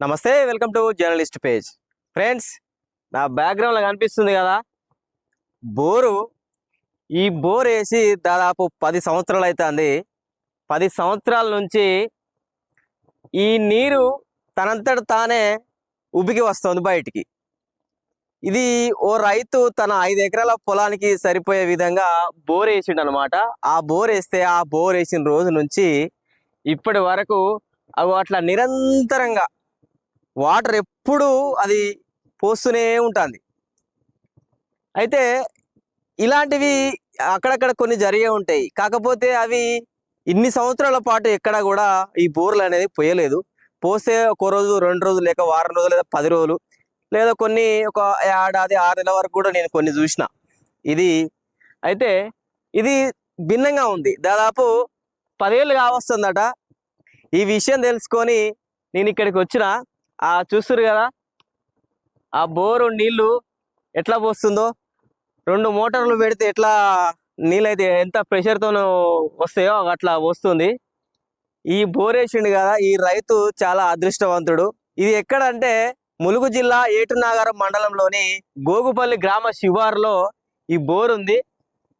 నమస్తే, welcome to journalist page. Friends, నా బ్యాక్గ్రౌండ్లో కనిపిస్తుంది కదా బోరు. ఈ బోర్ వేసి దాదాపు 10 సంవత్సరాలు అవుతుంది. 10 సంవత్సరాల నుంచి ఈ నీరు తనంతట తానే ఉబికి వస్తుంది బయటికి. ఇది ఓ రైతు తన 5 ఎకరాల పొలానికి సరిపోయే విధంగా బోర్ వేసిండు అనమాట. ఆ బోర్ వేస్తే ఆ బోర్ వేసిన రోజు నుంచి ఇప్పటి వరకు అవి అట్లా నిరంతరంగా వాటర్ ఎప్పుడు అది పోస్తూనే ఉంటుంది. అయితే ఇలాంటివి అక్కడక్కడ కొన్ని జరిగే ఉంటాయి. కాకపోతే అవి ఇన్ని సంవత్సరాల పాటు ఎక్కడ కూడా ఈ బోర్లు అనేది పోయలేదు. పోస్తే ఒక రోజు, 2 రోజులు, లేక వారం రోజులు, లేదా 10 రోజులు, లేదా కొన్ని ఒక ఏడాది, 6 నెలల వరకు కూడా నేను కొన్ని చూసిన. అయితే ఇది భిన్నంగా ఉంది. దాదాపు 10 ఏళ్ళు కావస్తుందట. ఈ విషయం తెలుసుకొని నేను ఇక్కడికి వచ్చిన. చూస్తురు కదా ఆ బోరు నీళ్లు ఎట్లా పోస్తుందో. 2 మోటార్లు పెడితే ఎట్లా నీళ్ళైతే ఎంత ప్రెషర్తో వస్తాయో అట్లా వస్తుంది. ఈ బోర్ వేసిండు కదా ఈ రైతు చాలా అదృష్టవంతుడు. ఇది ఎక్కడంటే ములుగు జిల్లా ఏటునాగారం మండలంలోని గోగుపల్లి గ్రామ శివారులో ఈ బోర్ ఉంది.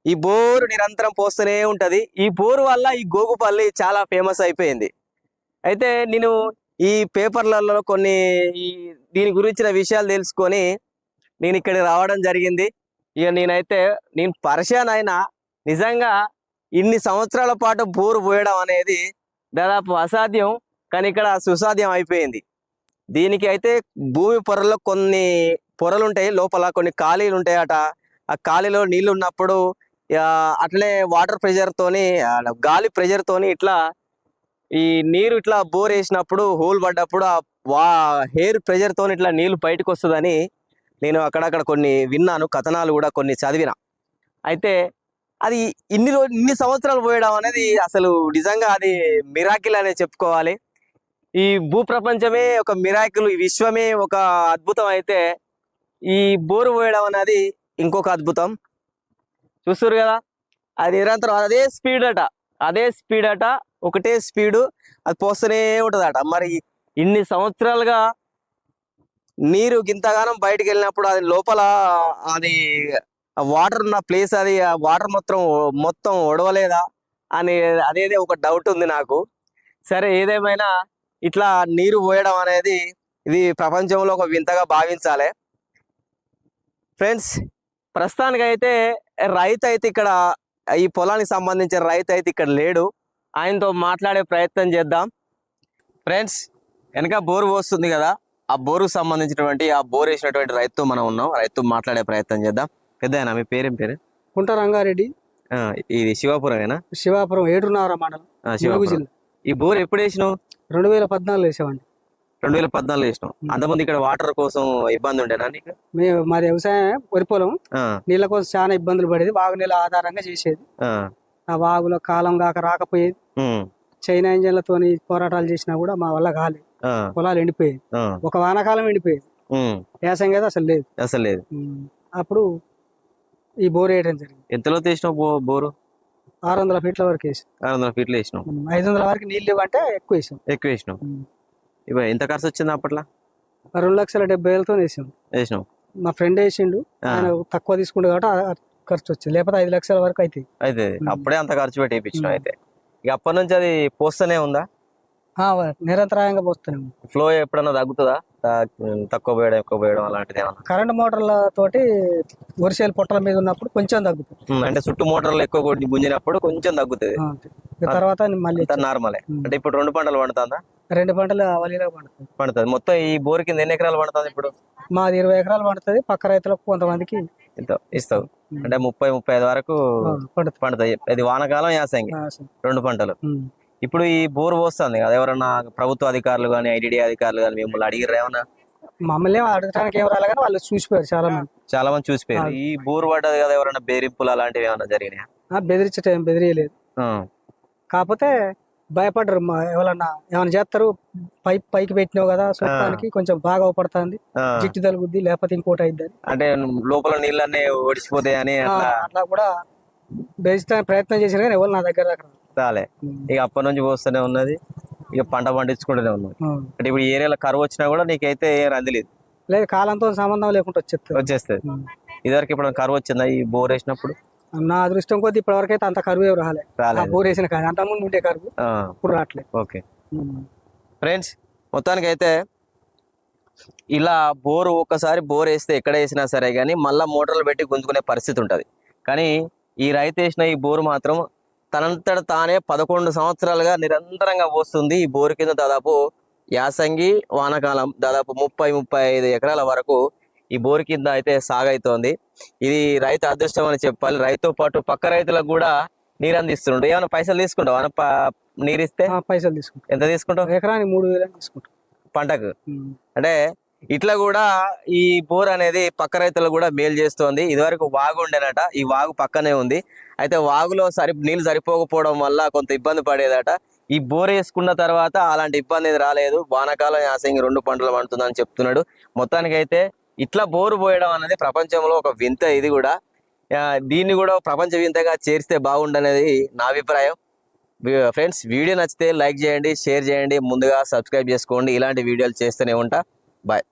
ఈ బోరు నిరంతరం పోస్తూనే ఉంటది. ఈ బోరు వల్ల ఈ గోగుపల్లి చాలా ఫేమస్ అయిపోయింది. అయితే నేను ఈ పేపర్లలో కొన్ని దీని గురించిన విషయాలు తెలుసుకొని నేను ఇక్కడికి రావడం జరిగింది. ఇక నేను పరిచయం అయినా నిజంగా ఇన్ని సంవత్సరాల పాటు బోరు పోయడం అనేది దాదాపు అసాధ్యం, కానీ ఇక్కడ సుసాధ్యం అయిపోయింది. దీనికి అయితే భూమి పొరల్లో కొన్ని పొరలు ఉంటాయి, లోపల కొన్ని ఖాళీలు ఉంటాయట. ఆ ఖాళీలో నీళ్లు ఉన్నప్పుడు అట్లనే వాటర్ ప్రెషర్తోని, గాలి ప్రెషర్తోని ఇట్లా ఈ నీరు ఇట్లా బోర్ వేసినప్పుడు హోల్ పడ్డప్పుడు హెయిర్ ప్రెషర్తో ఇట్లా నీళ్లు బయటకు వస్తుందని నేను అక్కడక్కడ కొన్ని విన్నాను, కథనాలు కూడా కొన్ని చదివిన. అయితే అది ఇన్ని సంవత్సరాలు పోయడం అనేది అసలు నిజంగా అది మిరాకిల్ అనే చెప్పుకోవాలి. ఈ భూప్రపంచమే ఒక మిరాకిల్, ఈ విశ్వమే ఒక అద్భుతం. అయితే ఈ బోరు పోయడం అనేది ఇంకొక అద్భుతం. చూస్తున్నారు కదా అది నిరంతరం అదే స్పీడ్ అట, ఒకటే స్పీడు, అది పోస్తూనే ఉంటుందట. మరి ఇన్ని సంవత్సరాలుగా నీరు గింతగానం బయటకు వెళ్ళినప్పుడు అది లోపల అది వాటర్ ఉన్న ప్లేస్, అది ఆ వాటర్ మొత్తం ఒడవలేదా అని అనేది ఒక డౌట్ ఉంది నాకు. సరే, ఏదేమైనా ఇట్లా నీరు పోయడం అనేది ఇది ప్రపంచంలో ఒక వింతగా భావించాలి. ఫ్రెండ్స్, ప్రస్తుతానికైతే రైతు అయితే ఇక్కడ, ఈ పొలానికి సంబంధించిన రైతు అయితే ఇక్కడ లేడు. ఆయనతో మాట్లాడే ప్రయత్నం చేద్దాం. ఫ్రెండ్స్, వెనక బోరు పోస్తుంది కదా, ఆ బోరుకు సంబంధించినటువంటి ఆ బోర్ వేసినటువంటి రైతు మనం ఉన్నాం. రైతు మాట్లాడే ప్రయత్నం చేద్దాం. పెద్దయినా మీ పేరేం పేరు? కుంట రంగారెడ్డి. ఇది శివాపురమేనా? శివాపురం, ఏటున్నారా మండలం, శివాపురం జిల్లా. ఈ బోర్ ఎప్పుడు వేసినావు? 2014 వేసామండి. 2014 వేసినాం. అంతకుముందు ఇక్కడ వాటర్ కోసం ఇబ్బంది ఉండేనా నీకు? మాది వ్యవసాయం, వరి పొలం. నీళ్ళ కోసం చాలా ఇబ్బందులు పడేది. వాగు నీళ్ళ ఆధారంగా చేసేది. ఆ వాగులో కాలం కాక రాకపోయేది. చైనా ఇంజన్లతో పోరాటాలు చేసినా కూడా మా వల్ల కాలేదు. పొలాలు ఎండిపోయేది. ఒక వానాకాలం ఎండిపోయేది, వేసంగా అసలు లేదు. అప్పుడు ఈ బోర్ వేయడం జరిగింది. ఎంతలో వేసినావు బోరు? 600 ఫీట్ల వరకు వేసాం. 600 ఫీట్లు వేసినాం. 500 వరకు నీళ్ళు ఇవ్వంటే ఎక్కువ వేసినాం. ఇవ ఎంత ఖర్చు వచ్చింది అప్పట్లో? 2,70,000తో వేసినాం. మా ఫ్రెండ్ వేసిండు, ఆయన తక్కువ తీసుకుండు కాబట్టి ఖర్చు వచ్చింది. లేకపోతే 5 లక్షల వరకు అయితే అప్పుడే అంత ఖర్చు పెట్టి వేయించినాం. అయితే ఇక అప్పటి నుంచి అది పోస్తూనే ఉందా? నిరంతరాయంగా పోస్తున్నాం. ఫ్లో ఎప్పుడన్నా తగ్గుతుందా? తక్కువ పోయడం, ఎక్కువ పోయడం అలాంటిది ఏమన్నా? కరెంట్ మోటార్ల తోటి వర్షాలు పొట్టల మీద ఉన్నప్పుడు కొంచెం తగ్గుతుంది. అంటే చుట్టూ మోటార్లు ఎక్కువ కొట్టి గుంజినప్పుడు కొంచెం తగ్గుతుంది. తర్వాత మళ్ళీ నార్మలే. అంటే ఇప్పుడు 2 పంటలు పండుతుందా? 2 పంటలు అవలీలా పండుతుంది. మొత్తం ఈ బోర్ కింద ఎన్ని ఎకరాలు పండుతుంది ఇప్పుడు? మాది 20 ఎకరాలు పండుతుంది. పక్క రైతులకు కొంతమందికి ఇస్తావు. అంటే 30-35 వరకు పండుతాయి. ఇది వానకాలం, యాసంగి 2 పంటలు. ఇప్పుడు ఈ బోర్ పోస్తుంది కదా, ఎవరన్నా ప్రభుత్వ అధికారులు కానీ, ఐటీడీ అధికారులు కానీ మిమ్మల్ని అడిగిర్రు ఏమన్నా? మమ్మల్ని అడగడానికి ఏం రాలే కానీ వాళ్ళు చూసిపోయారు. చాలా మంది చూసిపోయారు. ఈ బోర్ పడ్డది కదా, ఎవరైనా బెదిరింపులు అలాంటివి ఏమన్నా జరిగినాయా? బెదిరియలేదు. కాకపోతే భయపడరు. ఎవరన్నా ఏమైనా చేస్తారు, పైకి పెట్టినావు కదా చూడటానికి కొంచెం బాగా అవపడుతుంది, జిట్టు తలుగుద్ది, లేకపోతే ఇంకోటి అయిద్ది. అంటే లోపల నీళ్ళన్నీ ఒడిచిపోతాయని అట్లా కూడా బెదిరించడానికి ప్రయత్నం చేశారు కానీ ఎవరు నా దగ్గర రాలే. ఇక అప్పటి నుంచి పోస్తూనే ఉన్నది. ఇక పంట పండించుకుంటూనే ఉన్నాం. ఆ. అంటే ఇప్పుడు ఈ ఏరియాలో కరువు వచ్చినా కూడా నీకైతే ఏం రంది లేదు, లేదు కాలంతో సంబంధం లేకుండా వచ్చేస్తుంది. వచ్చేస్తుంది. ఇదివరకు ఇప్పుడు కరువు వచ్చిందా ఈ బోర్ వేసినప్పుడు? నా అదృష్టం కొద్ది ఇప్పటివరకు అయితే అంత కరువు ఎవరు రాలే. రాలేదు. బోర్ వేసిన కాదు, అంత ముందు ఉండే కరువు ఇప్పుడు రావట్లేదు. ఓకే ఫ్రెండ్స్, మొత్తానికి అయితే ఇలా బోరు ఒక్కసారి బోర్ వేస్తే ఎక్కడ వేసినా సరే కానీ మళ్ళీ మోటార్లు పెట్టి గుంజుకునే పరిస్థితి ఉంటుంది. కానీ ఈ రైతు వేసిన ఈ బోరు మాత్రం తనంతట తానే 11 సంవత్సరాలుగా నిరంతరంగా పోస్తుంది. ఈ బోరు కింద దాదాపు యాసంగి వానాకాలం దాదాపు 30-35 ఎకరాల వరకు ఈ బోరు కింద అయితే సాగైతోంది. ఇది రైతు అదృష్టం అని చెప్పాలి. రైతుతో పాటు పక్క రైతులకు కూడా నీరు అందిస్తుండ్రు. ఏమైనా పైసలు తీసుకుంటావు? నీరిస్తే పైసలు తీసుకుంటాం. ఎంత తీసుకుంటావు? ఎకరానికి 3,000 తీసుకుంటాం పంటకు. అంటే ఇట్లా కూడా ఈ బోర్ అనేది పక్క రైతులకు కూడా మేలు చేస్తోంది. ఇదివరకు వాగు ఉండేనట, ఈ వాగు పక్కనే ఉంది. అయితే వాగులో నీళ్ళు సరిపోకపోవడం వల్ల కొంత ఇబ్బంది పడేదట. ఈ బోర్ వేసుకున్న తర్వాత అలాంటి ఇబ్బంది రాలేదు. వానాకాలం యాసంగి 2 పంటలు పండుతుందని చెప్తున్నాడు. మొత్తానికి అయితే ఇట్లా బోరు పోయడం అనేది ప్రపంచంలో ఒక వింత. ఇది కూడా దీన్ని కూడా ప్రపంచ వింతగా చేరిస్తే బాగుండనేది నా అభిప్రాయం. ఫ్రెండ్స్, వీడియో నచ్చితే లైక్ చేయండి, షేర్ చేయండి, ముందుగా సబ్స్క్రైబ్ చేసుకోండి. ఇలాంటి వీడియోలు చేస్తూనే ఉంటా. బాయ్.